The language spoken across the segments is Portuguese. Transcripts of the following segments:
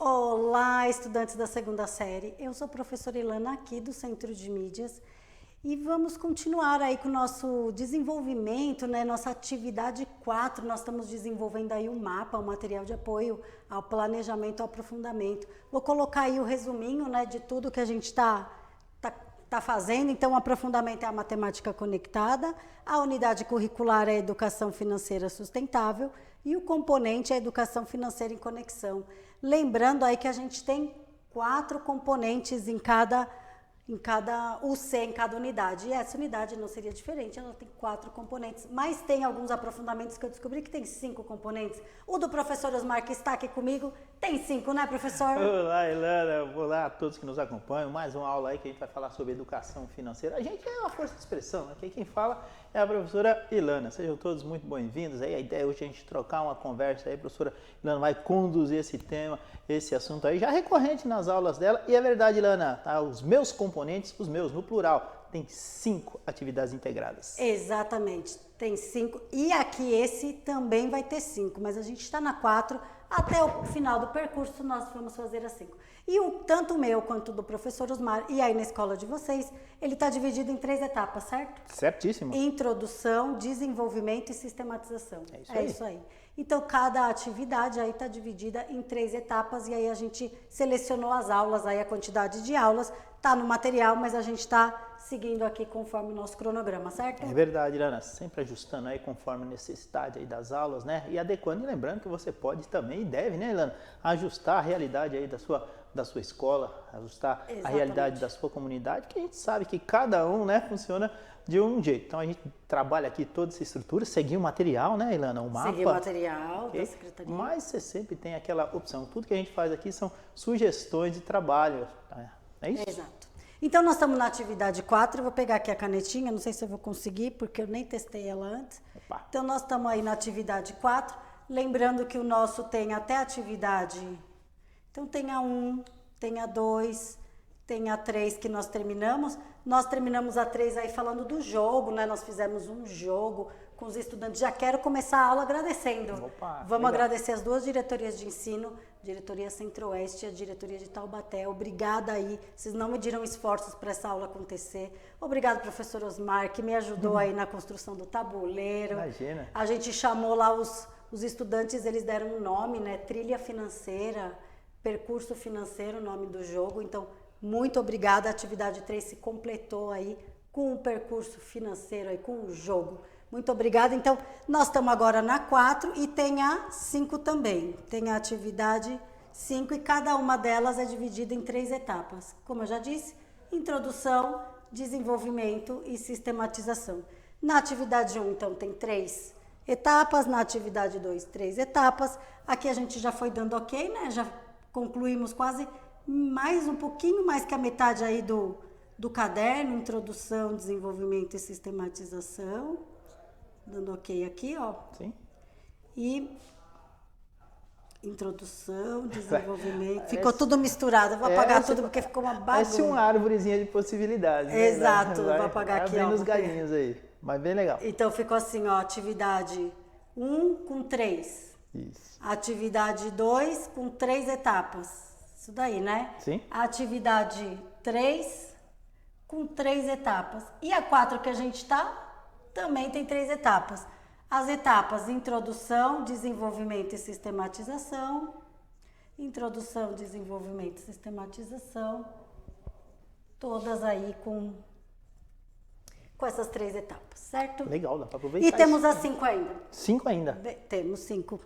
Olá, estudantes da segunda série. Eu sou a professora Ilana aqui do Centro de Mídias e vamos continuar aí com o nosso desenvolvimento, né? Nossa atividade 4, nós estamos desenvolvendo aí um mapa, um material de apoio ao planejamento, ao aprofundamento. Vou colocar aí o resuminho, né, de tudo que a gente está fazendo. Então, o aprofundamento é a matemática conectada, a unidade curricular é a educação financeira sustentável e o componente é a educação financeira em conexão. Lembrando aí que a gente tem 4 componentes em cada UC, em cada unidade. E essa unidade não seria diferente, ela tem 4 componentes. Mas tem alguns aprofundamentos que eu descobri que tem 5 componentes. O do professor Osmar, que está aqui comigo, tem 5, né, professor? Olá, Ilana. Olá a todos que nos acompanham. Mais uma aula aí que a gente vai falar sobre educação financeira. A gente é uma força de expressão, aqui quem fala é a professora Ilana. Sejam todos muito bem-vindos. Aí a ideia hoje é a gente trocar uma conversa aí. A professora Ilana vai conduzir esse tema, esse assunto aí, já recorrente nas aulas dela. E é verdade, Ilana, tá? Os meus componentes, os meus no plural, tem 5 atividades integradas. Exatamente, tem 5. E aqui esse também vai ter 5, mas a gente está na 4. Até o final do percurso nós vamos fazer as 5. E tanto o meu quanto o do professor Osmar, e aí na escola de vocês, ele está dividido em 3 etapas, certo? Certíssimo. Introdução, desenvolvimento e sistematização. É isso aí. Então, cada atividade aí está dividida em 3 etapas e aí a gente selecionou as aulas, aí a quantidade de aulas está no material, mas a gente está seguindo aqui conforme o nosso cronograma, certo? É verdade, Ilana, sempre ajustando aí conforme a necessidade aí das aulas, né? E adequando, e lembrando que você pode também e deve, né, Ilana, ajustar a realidade aí da sua escola, ajustar Exatamente. a realidade da sua comunidade, que a gente sabe que cada um, né, funciona de um jeito. Então a gente trabalha aqui toda essa estrutura, seguir o material, né, Ilana, o mapa. Seguir o material da secretaria. Mas você sempre tem aquela opção. Tudo que a gente faz aqui são sugestões de trabalho, é isso? Exato. Então, nós estamos na atividade 4, eu vou pegar aqui a canetinha, não sei se eu vou conseguir, porque eu nem testei ela antes. Opa. Então, nós estamos aí na atividade 4, lembrando que o nosso tem até atividade, então tem a 1, tem a 2, tem a 3 que nós terminamos a 3 aí falando do jogo, né? Nós fizemos um jogo com os estudantes. Já quero começar a aula agradecendo. Opa, vamos legal. agradecer as 2 diretorias de ensino, diretoria Centro-Oeste e a diretoria de Taubaté. Obrigada aí, vocês não mediram esforços para essa aula acontecer. Obrigado, professor Osmar, que me ajudou aí na construção do tabuleiro. Imagina. A gente chamou lá os estudantes, eles deram um nome, né? Trilha financeira, percurso financeiro, o nome do jogo. Então, muito obrigada. A atividade 3 se completou aí com o percurso financeiro, aí, com o jogo. Muito obrigada. Então, nós estamos agora na 4 e tem a 5 também. Tem a atividade 5 e cada uma delas é dividida em 3 etapas. Como eu já disse, introdução, desenvolvimento e sistematização. Na atividade 1, então, tem 3 etapas. Na atividade 2, 3 etapas. Aqui a gente já foi dando ok, né? Já concluímos quase um pouquinho mais que a metade aí do caderno. Introdução, desenvolvimento e sistematização. Dando ok aqui, ó. Sim. E introdução, desenvolvimento. Ficou tudo misturado. Eu vou apagar tudo porque ficou uma bagunça. Parece uma árvorezinha de possibilidades. Né? Exato. Vou apagar aqui, ó. Abrindo os galinhos aí. Mas bem legal. Então ficou assim, ó. Atividade 1 com 3. Isso. Atividade 2 com 3 etapas. Isso daí, né? Sim. Atividade 3 com 3 etapas. E a 4 que a gente tá também tem 3 etapas. As etapas: introdução, desenvolvimento e sistematização. Introdução, desenvolvimento e sistematização. Todas aí com essas 3 etapas, certo? Legal, dá para aproveitar. E temos as 5 ainda. 5 ainda. Temos 5.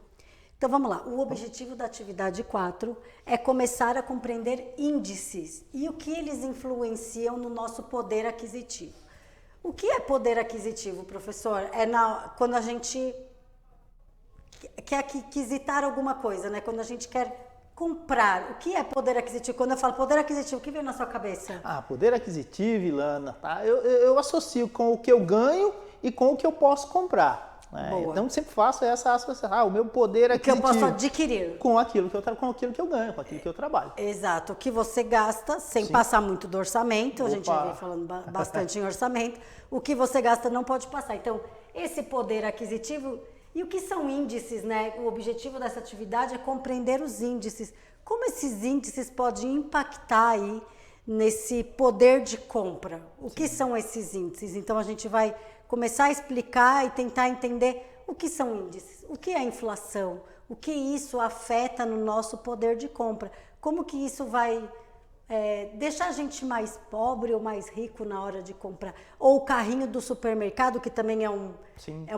Então vamos lá. O objetivo da atividade 4 é começar a compreender índices e o que eles influenciam no nosso poder aquisitivo. O que é poder aquisitivo, professor? Quando a gente quer aquisitar alguma coisa, né? Quando a gente quer comprar. O que é poder aquisitivo? Quando eu falo poder aquisitivo, o que vem na sua cabeça? Poder aquisitivo, Ilana, tá? Eu associo com o que eu ganho e com o que eu posso comprar. Né? Então sempre faço essa associação. O meu poder aquisitivo. O que eu posso adquirir. Com aquilo que eu ganho, com aquilo que eu trabalho. Exato. O que você gasta, sem passar muito do orçamento, a gente vem falando bastante em orçamento, o que você gasta não pode passar. Então, esse poder aquisitivo E o que são índices, né? O objetivo dessa atividade é compreender os índices. Como esses índices podem impactar aí nesse poder de compra? O que são esses índices? Então a gente vai começar a explicar e tentar entender o que são índices, o que é inflação, o que isso afeta no nosso poder de compra, como que isso vai deixar a gente mais pobre ou mais rico na hora de comprar. Ou o carrinho do supermercado, que também é um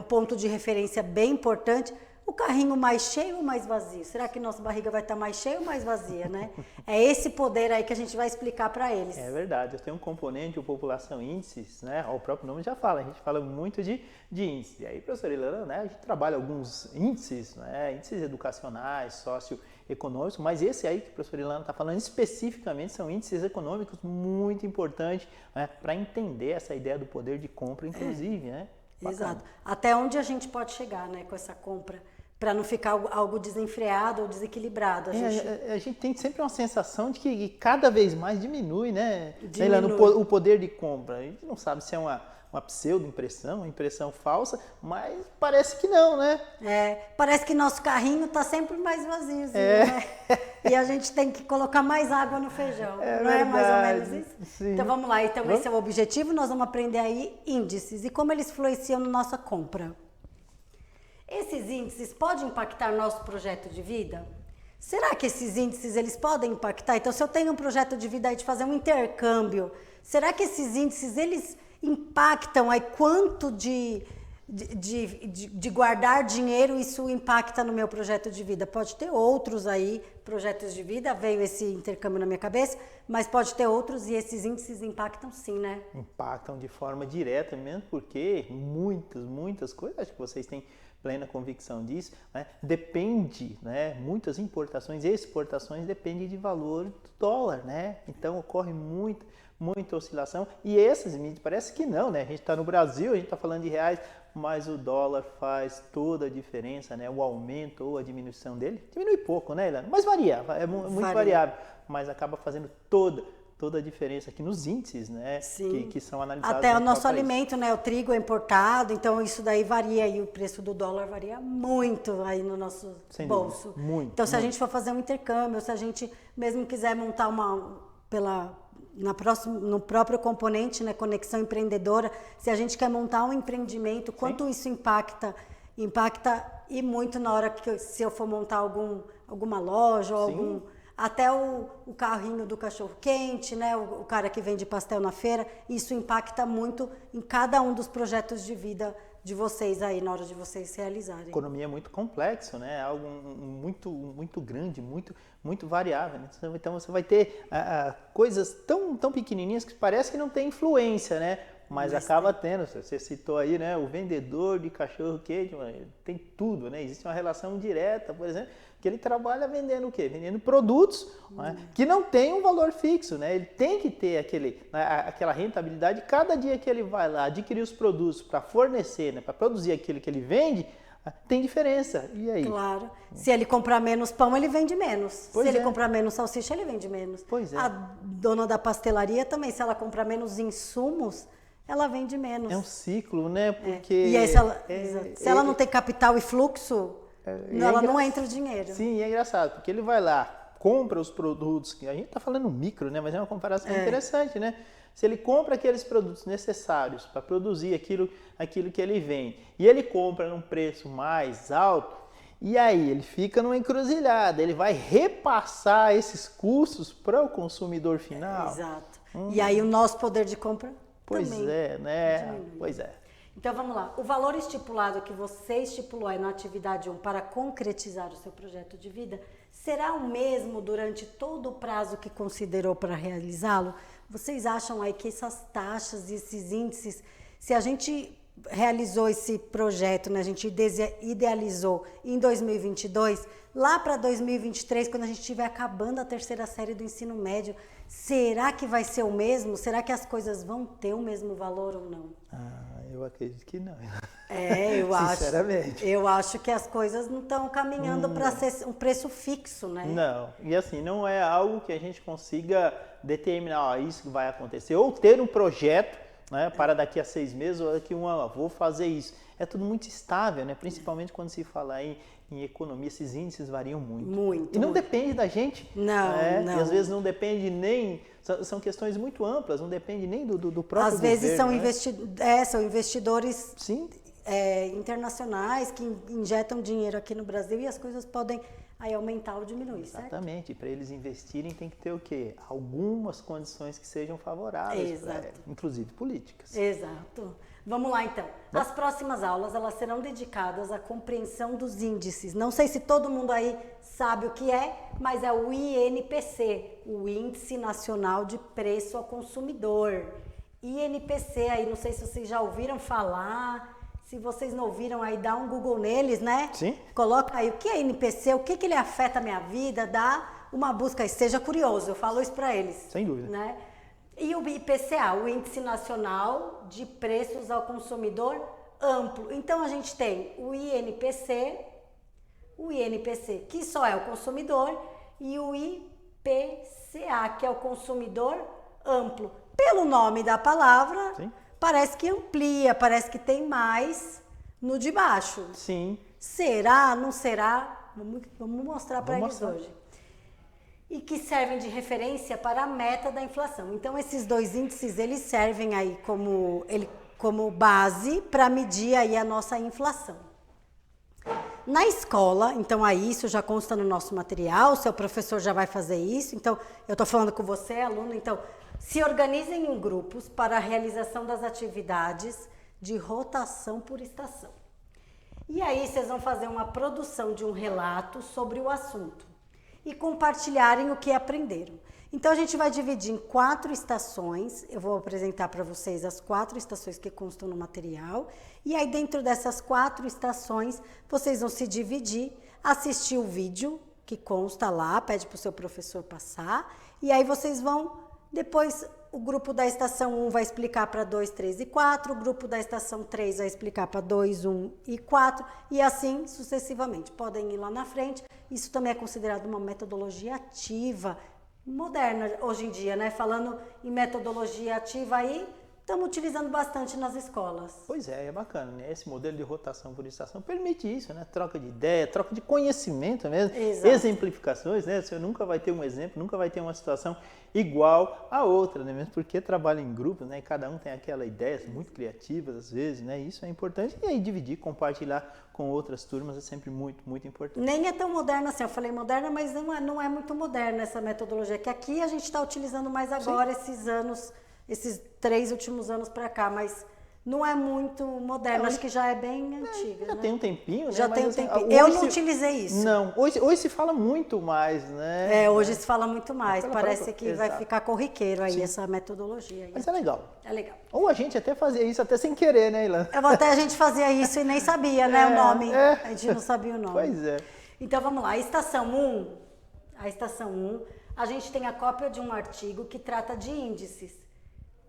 ponto de referência bem importante. O carrinho mais cheio ou mais vazio? Será que nossa barriga vai estar mais cheia ou mais vazia, né? É esse poder aí que a gente vai explicar para eles. É verdade, eu tenho um componente, o população índices, né? O próprio nome já fala, a gente fala muito de índice. E aí, professora Ilana, né? A gente trabalha alguns índices, né? Índices educacionais, socioeconômicos, mas esse aí que a professora Ilana está falando especificamente são índices econômicos muito importantes, né? Para entender essa ideia do poder de compra, inclusive, né? Bacana. Exato. Até onde a gente pode chegar, né, com essa compra, para não ficar algo desenfreado ou desequilibrado. A gente tem sempre uma sensação de que cada vez mais diminui, né? Diminui. O poder de compra. A gente não sabe se é uma pseudo-impressão, uma impressão falsa, mas parece que não, né? Parece que nosso carrinho está sempre mais vazio, né? E a gente tem que colocar mais água no feijão. Não verdade. É mais ou menos isso? Sim. Então vamos lá. Então esse é o objetivo. Nós vamos aprender aí índices e como eles influenciam na nossa compra. Esses índices podem impactar nosso projeto de vida? Será que esses índices eles podem impactar? Então, se eu tenho um projeto de vida aí de fazer um intercâmbio, será que esses índices eles impactam aí quanto de guardar dinheiro isso impacta no meu projeto de vida? Pode ter outros aí projetos de vida, veio esse intercâmbio na minha cabeça, mas pode ter outros e esses índices impactam sim, né? Impactam de forma direta mesmo, porque muitas coisas, acho que vocês têm plena convicção disso, né? Depende, né? Muitas importações e exportações dependem de valor do dólar, né? Então ocorre muita oscilação e esses mídias parece que não, né? A gente está no Brasil, a gente está falando de reais, mas o dólar faz toda a diferença, né? O aumento ou a diminuição dele diminui pouco, né, Ilana? Mas varia, é muito variável, mas acaba fazendo toda a diferença aqui nos índices, né? Que são analisados. Até o nosso alimento, né? O trigo é importado, então isso daí varia e o preço do dólar varia muito aí no nosso bolso. Muito. Então, se a gente for fazer um intercâmbio, se a gente mesmo quiser montar no próprio componente, né? Conexão empreendedora, se a gente quer montar um empreendimento, quanto isso impacta e muito na hora que se eu for montar alguma loja ou até o carrinho do cachorro-quente, né? O cara que vende pastel na feira, isso impacta muito em cada um dos projetos de vida de vocês aí, na hora de vocês realizarem. A economia é muito complexo, né? Algo muito grande, muito variável, né? Então você vai ter coisas tão pequenininhas que parece que não tem influência, né? Mas acaba tendo. Você citou aí, né? O vendedor de cachorro-quente, tem tudo, né? Existe uma relação direta, por exemplo, que ele trabalha vendendo o quê? Vendendo produtos né? Que não tem um valor fixo, né? Ele tem que ter aquela rentabilidade. Cada dia que ele vai lá adquirir os produtos para fornecer, né? Para produzir aquilo que ele vende, tem diferença. E aí? Claro. Se ele comprar menos pão, ele vende menos. Se ele comprar menos salsicha, ele vende menos. Pois é. A dona da pastelaria também, se ela comprar menos insumos, ela vende menos. É um ciclo, né? Porque E aí, se ela não tem capital e fluxo, ela não entra o dinheiro. Sim, é engraçado, porque ele vai lá, compra os produtos, que a gente está falando micro, né? Mas é uma comparação interessante, né? Se ele compra aqueles produtos necessários para produzir aquilo que ele vende, e ele compra num preço mais alto, e aí ele fica numa encruzilhada, ele vai repassar esses custos para o consumidor final. Exato. E aí o nosso poder de compra Pois também é, né? diminui. Pois é. Então vamos lá, o valor estipulado que você estipulou aí na atividade 1 para concretizar o seu projeto de vida, será o mesmo durante todo o prazo que considerou para realizá-lo? Vocês acham aí que essas taxas e esses índices, se a gente realizou esse projeto, né, a gente idealizou em 2022, lá para 2023, quando a gente estiver acabando a terceira série do ensino médio, será que vai ser o mesmo? Será que as coisas vão ter o mesmo valor ou não? Eu acredito que não. Eu acho. Sinceramente. Eu acho que as coisas não estão caminhando para ser um preço fixo, né? Não. E assim, não é algo que a gente consiga determinar, isso que vai acontecer. Ou ter um projeto, né? Para daqui a 6 meses ou daqui a um ano, vou fazer isso. É tudo muito estável, né? Principalmente quando se fala em economia, esses índices variam muito. Muito. E não depende da gente. Não, né? não. E às vezes não depende nem... São questões muito amplas, não depende nem do próprio Às vezes governo, são investidores Sim. internacionais que injetam dinheiro aqui no Brasil e as coisas podem aí aumentar ou diminuir, certo? Exatamente. Para eles investirem tem que ter o quê? Algumas condições que sejam favoráveis, inclusive políticas. Exato. Vamos lá, então. As próximas aulas, elas serão dedicadas à compreensão dos índices. Não sei se todo mundo aí sabe o que é, mas é o INPC, o Índice Nacional de Preço ao Consumidor. INPC, aí não sei se vocês já ouviram falar, se vocês não ouviram aí, dá um Google neles, né? Sim. Coloca aí o que é INPC, o que ele afeta a minha vida, dá uma busca aí, seja curioso, eu falo isso para eles. Sem dúvida. Né? E o IPCA, o Índice Nacional de Preços ao Consumidor Amplo. Então, a gente tem o INPC, que só é o consumidor, e o IPCA, que é o consumidor amplo. Pelo nome da palavra, Sim. Parece que amplia, parece que tem mais no de baixo. Sim. Será? Não será? Vamos mostrar para eles mostrar. hoje. E que servem de referência para a meta da inflação. Então, esses dois índices, eles servem aí como base para medir aí a nossa inflação. Na escola, então aí isso já consta no nosso material, seu professor já vai fazer isso, então eu estou falando com você, aluno, então se organizem em grupos para a realização das atividades de rotação por estação. E aí vocês vão fazer uma produção de um relato sobre o assunto e compartilharem o que aprenderam. Então a gente vai dividir em 4 estações, eu vou apresentar para vocês as 4 estações que constam no material, e aí dentro dessas 4 estações vocês vão se dividir, assistir o vídeo que consta lá, pede para o seu professor passar, e aí vocês vão, depois o grupo da estação 1 vai explicar para 2, 3 e 4, o grupo da estação 3 vai explicar para 2, 1 e 4, e assim sucessivamente. Podem ir lá na frente, isso também é considerado uma metodologia ativa, moderna hoje em dia, né? Falando em metodologia ativa aí, estamos utilizando bastante nas escolas. Pois é bacana, né? Esse modelo de rotação por estação permite isso, né? Troca de ideia, troca de conhecimento mesmo, Exato. Exemplificações, né? Você nunca vai ter um exemplo, nunca vai ter uma situação igual a outra, né? Mesmo porque trabalha em grupos, né? E cada um tem aquela ideia muito criativas às vezes, né? Isso é importante. E aí dividir, compartilhar com outras turmas é sempre muito, muito importante. Nem é tão moderna assim, eu falei moderna, mas não é muito moderna essa metodologia, que aqui a gente está utilizando mais agora, esses 3 últimos anos para cá, mas não é muito moderno, acho que já é bem antiga. Já tem um tempinho, né? Já Mas, tem um assim, tempinho. Eu não utilizei isso. Não, hoje se fala muito mais, né? Hoje se fala muito mais, parece que vai Exato. ficar corriqueiro aí Sim. essa metodologia. Aí. Mas é legal. É legal. Ou a gente até fazia isso até sem querer, né, Ilana? Até a gente fazia isso e nem sabia, né, o nome. A gente não sabia o nome. Pois é. Então vamos lá, a estação 1, a gente tem a cópia de um artigo que trata de índices.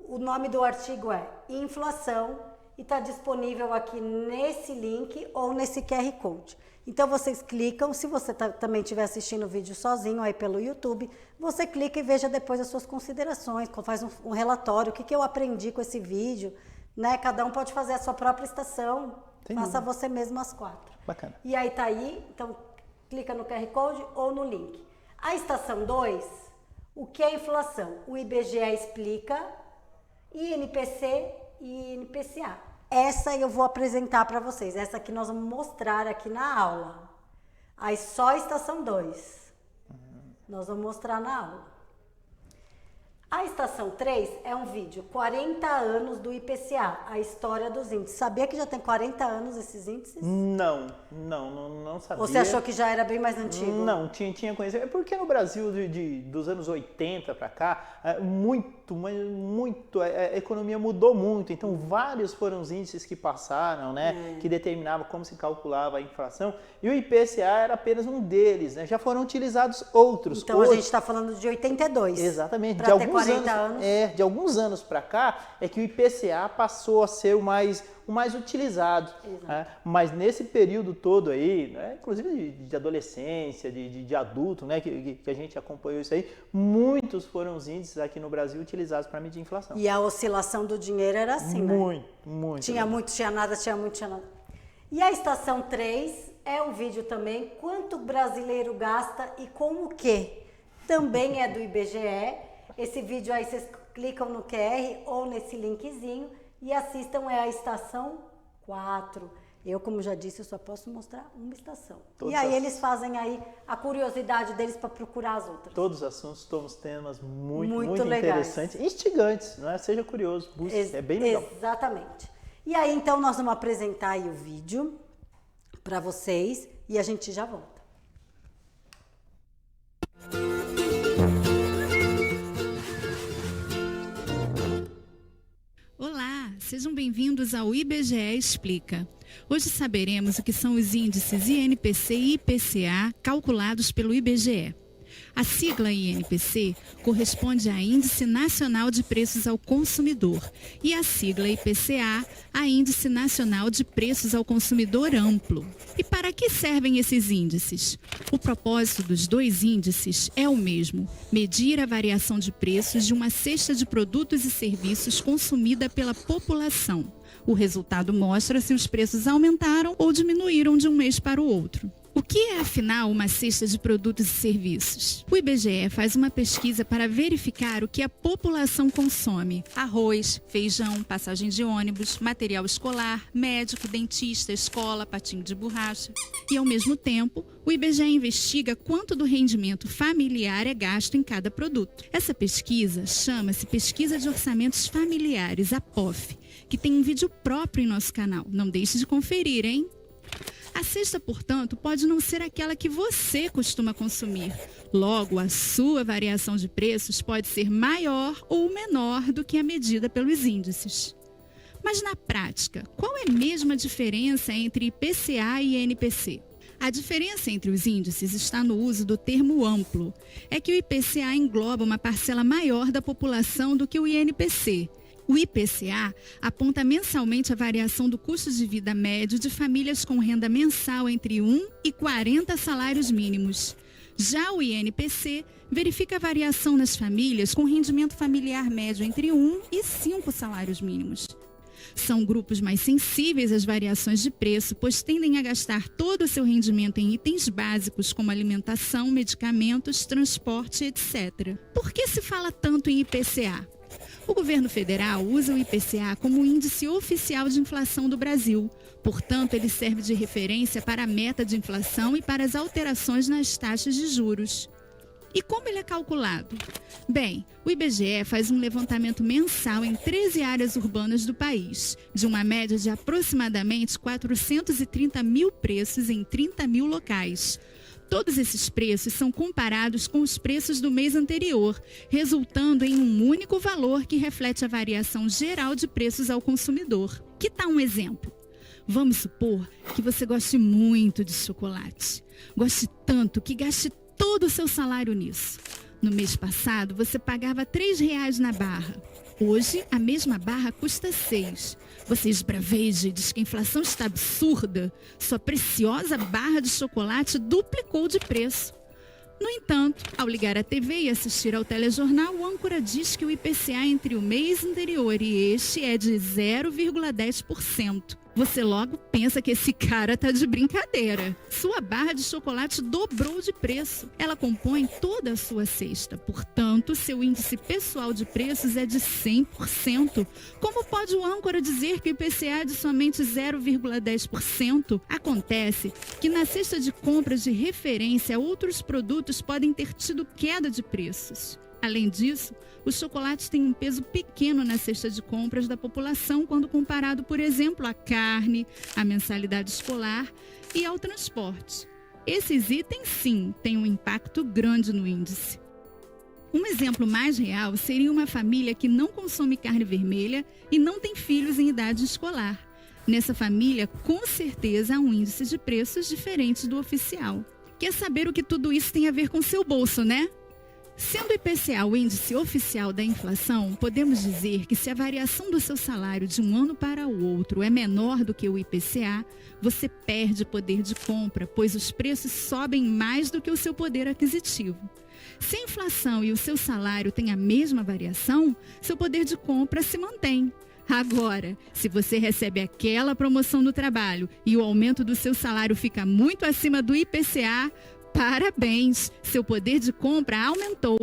O nome do artigo é Inflação e está disponível aqui nesse link ou nesse QR Code. Então vocês clicam, se você também estiver assistindo o vídeo sozinho aí pelo YouTube, você clica e veja depois as suas considerações, faz um relatório, o que eu aprendi com esse vídeo, né? Cada um pode fazer a sua própria estação, faça você mesmo as 4. Bacana. E aí tá aí, então clica no QR Code ou no link. A estação 2, o que é inflação? O IBGE explica, INPC e INPCA. Essa eu vou apresentar para vocês, essa que nós vamos mostrar aqui na aula. Aí só a estação 2, nós vamos mostrar na aula. A estação 3 é um vídeo, 40 anos do IPCA, a história dos índices. Sabia que já tem 40 anos esses índices? Não sabia. Ou você achou que já era bem mais antigo? Não, tinha conhecido. É porque no Brasil dos anos 80 para cá, a economia mudou muito. Então, vários foram os índices que passaram, né? Que determinavam como se calculava a inflação. E o IPCA era apenas um deles, né? Já foram utilizados outros. Então, a gente está falando de 82. Exatamente. Para ter 40 anos. De alguns anos para cá, é que o IPCA passou a ser o mais utilizado. Né? Mas nesse período todo aí, né, inclusive de adolescência, de adulto, né, que a gente acompanhou isso aí, muitos foram os índices aqui no Brasil utilizados para medir inflação. E a oscilação do dinheiro era assim, né? Muito. Tinha muito, tinha nada, tinha muito, tinha nada. E a estação 3 é um vídeo também, quanto o brasileiro gasta e com o quê? Também é do IBGE. Esse vídeo aí vocês clicam no QR ou nesse linkzinho e assistam, é a estação 4. Eu, como já disse, eu só posso mostrar uma estação. E aí eles fazem aí a curiosidade deles para procurar as outras. Todos os assuntos, todos temas muito interessantes, instigantes, não é? Seja curioso, busque, é bem legal. Exatamente. E aí, então, nós vamos apresentar aí o vídeo para vocês e a gente já volta. Olá, sejam bem-vindos ao IBGE Explica. Hoje saberemos o que são os índices INPC e IPCA calculados pelo IBGE. A sigla INPC corresponde a Índice Nacional de Preços ao Consumidor e a sigla IPCA a Índice Nacional de Preços ao Consumidor Amplo. E para que servem esses índices? O propósito dos dois índices é o mesmo: medir a variação de preços de uma cesta de produtos e serviços consumida pela população. O resultado mostra se os preços aumentaram ou diminuíram de um mês para o outro. O que é, afinal, uma cesta de produtos e serviços? O IBGE faz uma pesquisa para verificar o que a população consome: arroz, feijão, passagem de ônibus, material escolar, médico, dentista, escola, patinho de borracha. E, ao mesmo tempo, o IBGE investiga quanto do rendimento familiar é gasto em cada produto. Essa pesquisa chama-se Pesquisa de Orçamentos Familiares, a POF, que tem um vídeo próprio em nosso canal. Não deixe de conferir, hein? A cesta, portanto, pode não ser aquela que você costuma consumir. Logo, a sua variação de preços pode ser maior ou menor do que a medida pelos índices. Mas, na prática, qual é mesmo a diferença entre IPCA e INPC? A diferença entre os índices está no uso do termo amplo. É que o IPCA engloba uma parcela maior da população do que o INPC. O IPCA aponta mensalmente a variação do custo de vida médio de famílias com renda mensal entre 1 e 40 salários mínimos. Já o INPC verifica a variação nas famílias com rendimento familiar médio entre 1 e 5 salários mínimos. São grupos mais sensíveis às variações de preço, pois tendem a gastar todo o seu rendimento em itens básicos como alimentação, medicamentos, transporte, etc. Por que se fala tanto em IPCA? O governo federal usa o IPCA como índice oficial de inflação do Brasil. Portanto, ele serve de referência para a meta de inflação e para as alterações nas taxas de juros. E como ele é calculado? Bem, o IBGE faz um levantamento mensal em 13 áreas urbanas do país, de uma média de aproximadamente 430 mil preços em 30 mil locais. Todos esses preços são comparados com os preços do mês anterior, resultando em um único valor que reflete a variação geral de preços ao consumidor. Que tal um exemplo? Vamos supor que você goste muito de chocolate. Goste tanto que gaste todo o seu salário nisso. No mês passado, você pagava R$3 na barra. Hoje, a mesma barra custa R$6. Você esbraveja e diz que a inflação está absurda. Sua preciosa barra de chocolate duplicou de preço. No entanto, ao ligar a TV e assistir ao telejornal, o âncora diz que o IPCA entre o mês anterior e este é de 0,10%. Você logo pensa que esse cara tá de brincadeira. Sua barra de chocolate dobrou de preço. Ela compõe toda a sua cesta. Portanto, seu índice pessoal de preços é de 100%. Como pode o âncora dizer que o IPCA é de somente 0,10%? Acontece que na cesta de compras de referência, outros produtos podem ter tido queda de preços. Além disso, os chocolates têm um peso pequeno na cesta de compras da população quando comparado, por exemplo, à carne, à mensalidade escolar e ao transporte. Esses itens, sim, têm um impacto grande no índice. Um exemplo mais real seria uma família que não consome carne vermelha e não tem filhos em idade escolar. Nessa família, com certeza, há um índice de preços diferente do oficial. Quer saber o que tudo isso tem a ver com seu bolso, né? Sendo o IPCA o índice oficial da inflação, podemos dizer que se a variação do seu salário de um ano para o outro é menor do que o IPCA, você perde poder de compra, pois os preços sobem mais do que o seu poder aquisitivo. Se a inflação e o seu salário têm a mesma variação, seu poder de compra se mantém. Agora, se você recebe aquela promoção no trabalho e o aumento do seu salário fica muito acima do IPCA, parabéns, seu poder de compra aumentou.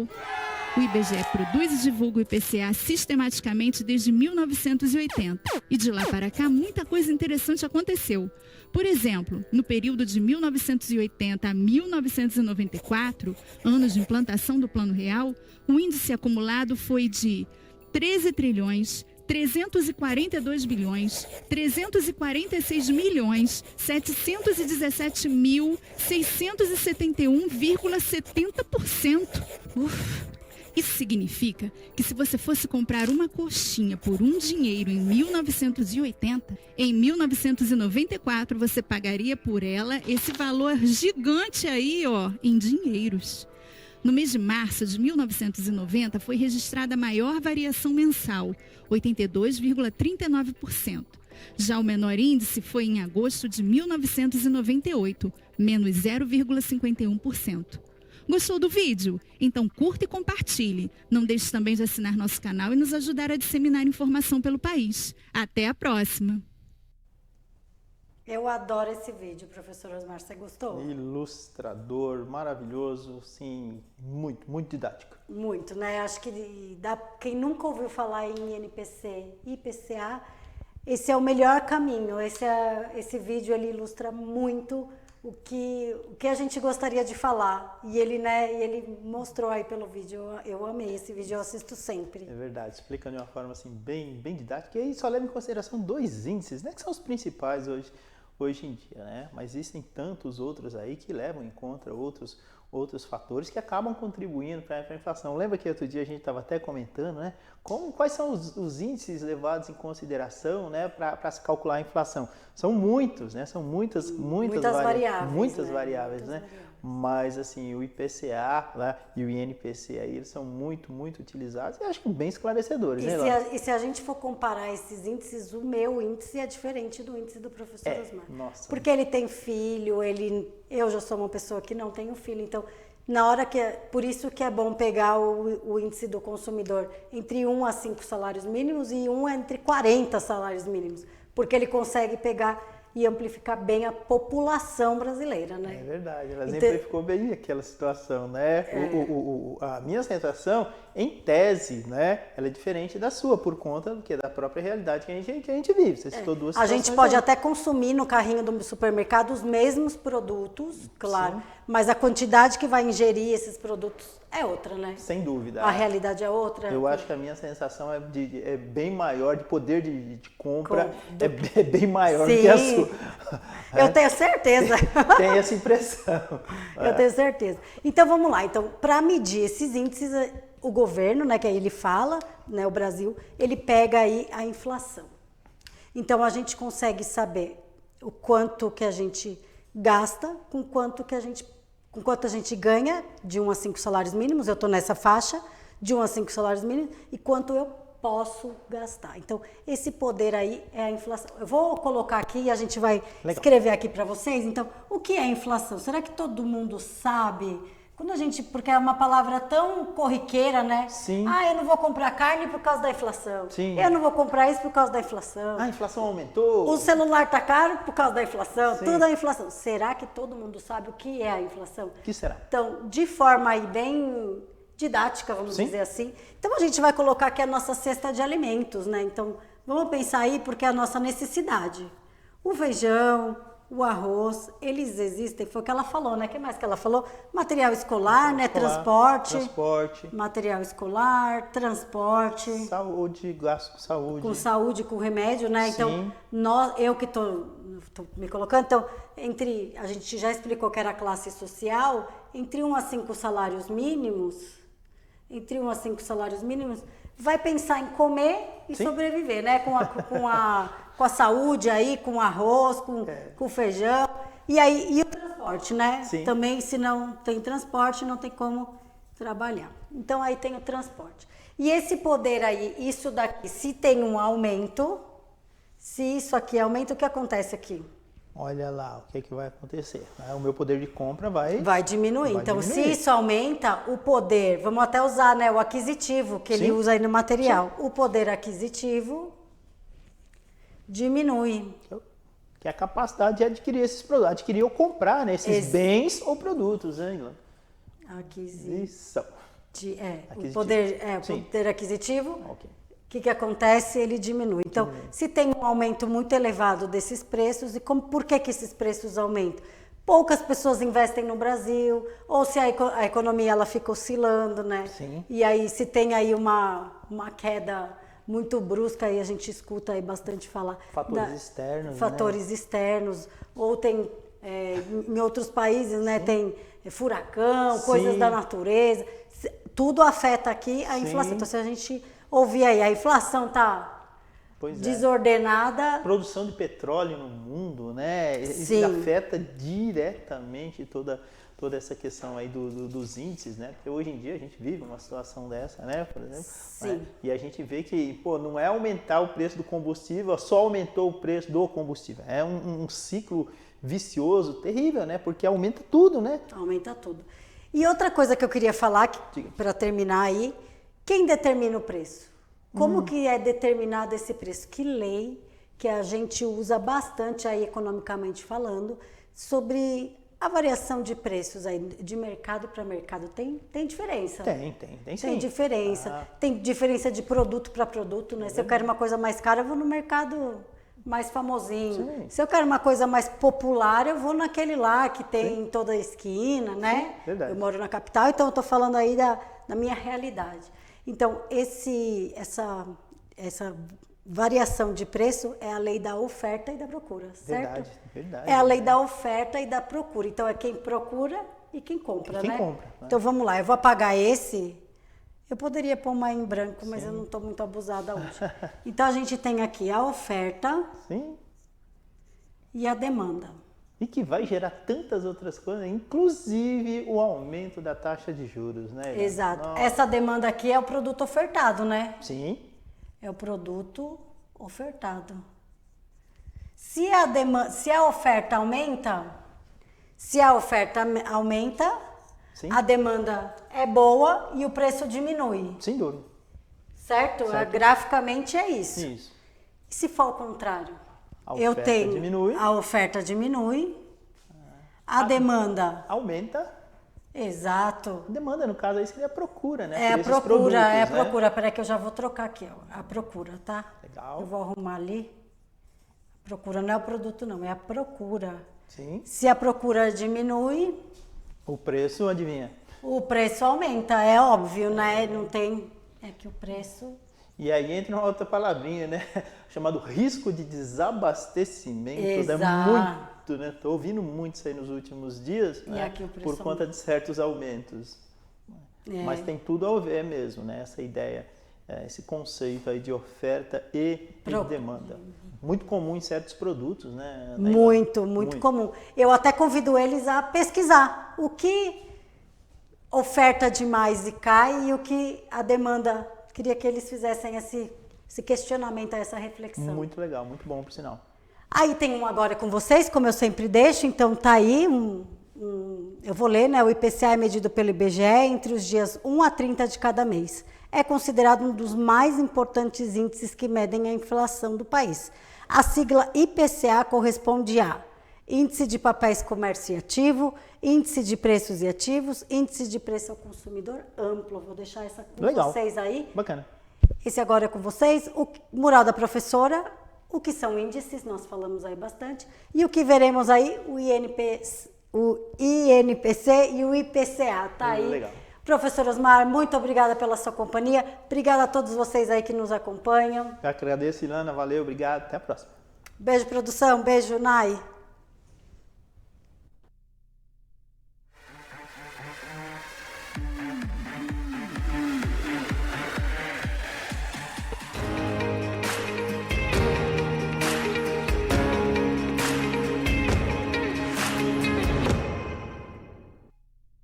O IBGE produz e divulga o IPCA sistematicamente desde 1980. E de lá para cá, muita coisa interessante aconteceu. Por exemplo, no período de 1980 a 1994, anos de implantação do Plano Real, o índice acumulado foi de 13 trilhões, 342 bilhões, 346 milhões, 717.671,70%. Isso significa que se você fosse comprar uma coxinha por um dinheiro em 1980, em 1994 você pagaria por ela esse valor gigante aí, ó, em dinheiros. No mês de março de 1990 foi registrada a maior variação mensal, 82,39%. Já o menor índice foi em agosto de 1998, menos 0,51%. Gostou do vídeo? Então curta e compartilhe. Não deixe também de assinar nosso canal e nos ajudar a disseminar informação pelo país. Até a próxima! Eu adoro esse vídeo, professor Osmar. Você gostou? Ilustrador, maravilhoso, sim, muito didático. Muito, né? Acho que quem nunca ouviu falar em INPC e IPCA, esse é o melhor caminho. Esse vídeo ele ilustra muito o que a gente gostaria de falar. E ele, né, ele mostrou aí pelo vídeo. Eu amei esse vídeo, eu assisto sempre. É verdade, explica de uma forma assim, bem didática. E aí só leva em consideração 2 índices, né, que são os principais hoje em dia, né? Mas existem tantos outros aí que levam em conta outros fatores que acabam contribuindo para a inflação. Lembra que outro dia a gente estava até comentando, né? Quais são os índices levados em consideração, né, para se calcular a inflação? São muitos, né? São muitas variáveis, né? Mas assim, o IPCA lá, e o INPC aí, eles são muito utilizados e acho que bem esclarecedores, né, e se a gente for comparar esses índices, o meu índice é diferente do índice do professor Osmar. Nossa. Porque ele tem filho, eu já sou uma pessoa que não tenho filho, então por isso que é bom pegar o índice do consumidor entre 1 a 5 salários mínimos e 1 entre 40 salários mínimos, porque ele consegue pegar e amplificar bem a população brasileira, né? É verdade, ela exemplificou bem aquela situação, né? A minha sensação, em tese, né, ela é diferente da sua, por conta da própria realidade que a gente vive. Você citou 2 situações. A gente pode até consumir no carrinho do supermercado os mesmos produtos, claro, sim, mas a quantidade que vai ingerir esses produtos é outra, né? Sem dúvida. A realidade é outra. Eu acho que a minha sensação é bem maior, de poder de compra, é bem maior, sim, do que a sua. Eu tenho certeza. Tem essa impressão. Eu tenho certeza. Então, vamos lá. Então, para medir esses índices, o governo, né, que aí ele fala, né, o Brasil, ele pega aí a inflação. Então, a gente consegue saber o quanto que a gente gasta com quanto a gente ganha de 1 a 5 salários mínimos. Eu estou nessa faixa de 1 a 5 salários mínimos e quanto eu posso gastar. Então, esse poder aí é a inflação. Eu vou colocar aqui e a gente vai escrever aqui para vocês. Então, o que é inflação? Será que todo mundo sabe? Porque é uma palavra tão corriqueira, né? Sim. Eu não vou comprar carne por causa da inflação. Sim. Eu não vou comprar isso por causa da inflação. A inflação aumentou. O celular tá caro por causa da inflação. Sim. Tudo é inflação. Será que todo mundo sabe o que é a inflação? O que será? Então, de forma aí bem didática, vamos Sim. dizer assim. Então, a gente vai colocar aqui a nossa cesta de alimentos, né? Então, vamos pensar aí porque é a nossa necessidade. O feijão, o arroz, eles existem, foi o que ela falou, né? O que mais que ela falou? Material escolar, né? Transporte. Material escolar, transporte. Saúde, gasto com saúde. Com saúde, com remédio, né? Sim. Então, eu que tô me colocando, então, a gente já explicou que era a classe social, entre 1 a 5 salários mínimos, vai pensar em comer e, sim, sobreviver, né? Com a saúde aí, com arroz, com feijão. E o transporte, né? Sim. Também, se não tem transporte, não tem como trabalhar. Então aí tem o transporte. E esse poder aí, isso daqui, se tem um aumento, se isso aqui aumenta, o que acontece aqui? Olha lá, o que vai acontecer? O meu poder de compra vai diminuir. Então, diminuir. se isso aumenta, o poder, vamos até usar, né, o aquisitivo, que ele usa aí no material. Sim. O poder aquisitivo diminui. Que é a capacidade de adquirir esses produtos, adquirir ou comprar, né, esses bens ou produtos, né, Ilana? Aquisição. Aquisitivo. O poder aquisitivo. Ok. O que acontece? Ele diminui. Então, se tem um aumento muito elevado desses preços, e por que esses preços aumentam? Poucas pessoas investem no Brasil, ou se a economia ela fica oscilando, né? Sim. E aí, se tem aí uma queda muito brusca, aí a gente escuta aí bastante falar. Fatores externos, ou tem, em outros países, né? Tem furacão, coisas da natureza. Tudo afeta aqui a inflação. Então, se a gente ouvir aí, a inflação está desordenada. Produção de petróleo no mundo, né? Isso afeta diretamente toda essa questão aí dos índices, né? Porque hoje em dia a gente vive uma situação dessa, né? Por exemplo. Sim. Né? E a gente vê que, não é aumentar o preço do combustível, só aumentou o preço do combustível. É um ciclo vicioso, terrível, né? Porque aumenta tudo, né? Aumenta tudo. E outra coisa que eu queria falar, para terminar aí, quem determina o preço? Como que é determinado esse preço? Que lei que a gente usa bastante aí economicamente falando sobre a variação de preços aí de mercado para mercado? Tem diferença? Tem sim. Tem diferença. Tem diferença de produto para produto, né? Se eu quero uma coisa mais cara, eu vou no mercado mais famosinho. Sim. Se eu quero uma coisa mais popular, eu vou naquele lá que tem em toda a esquina, né? Sim, verdade. Eu moro na capital, então eu tô falando aí da minha realidade. Então, essa variação de preço é a lei da oferta e da procura, certo? Verdade. É a lei da oferta e da procura. Então, é quem procura e quem compra, né? Compra. Então, vamos lá. Eu vou apagar esse. Eu poderia pôr uma em branco, mas eu não estou muito abusada hoje. Então, a gente tem aqui a oferta e a demanda. E que vai gerar tantas outras coisas, inclusive o aumento da taxa de juros, né? Ilana? Exato. Nossa. Essa demanda aqui é o produto ofertado, né? Sim. É o produto ofertado. Se a oferta aumenta, Sim. A demanda é boa e o preço diminui. Sem dúvida. Certo? Graficamente é isso. Isso. E se for ao contrário? A oferta diminui. A oferta diminui, a demanda aumenta. Exato. Demanda, no caso, aí seria a procura, né? É a procura. Peraí que eu já vou trocar aqui, ó. A procura, tá? Legal. Eu vou arrumar ali. A procura não é o produto, não, é a procura. Sim. Se a procura diminui... O preço, adivinha? O preço aumenta, é óbvio, né? Não tem... É que o preço... E aí entra uma outra palavrinha, né? Chamado risco de desabastecimento. Exato. É muito, né? Estou ouvindo muito isso aí nos últimos dias, e né? Aqui o preço por conta de certos aumentos. Mas tem tudo a ver mesmo, né? Essa ideia, esse conceito aí de oferta e demanda. Muito comum em certos produtos, né? Muito comum. Eu até convido eles a pesquisar o que oferta demais e cai e o que a demanda... Queria que eles fizessem esse questionamento, essa reflexão. Muito legal, muito bom, por sinal. Aí tem um agora com vocês, como eu sempre deixo, então tá aí, eu vou ler, né? O IPCA é medido pelo IBGE entre os dias 1 a 30 de cada mês. É considerado um dos mais importantes índices que medem a inflação do país. A sigla IPCA corresponde a Índice de Papéis Comércio e Ativo, Índice de Preços e Ativos, Índice de Preço ao Consumidor Amplo. Vou deixar essa com vocês aí. Bacana. Esse agora é com vocês. O mural da professora, o que são índices, nós falamos aí bastante. E o que veremos aí, o INPC e o IPCA. Tá aí. Legal. Professor Osmar, muito obrigada pela sua companhia. Obrigada a todos vocês aí que nos acompanham. Eu agradeço, Ilana. Valeu, obrigado. Até a próxima. Beijo, produção. Beijo, Nai.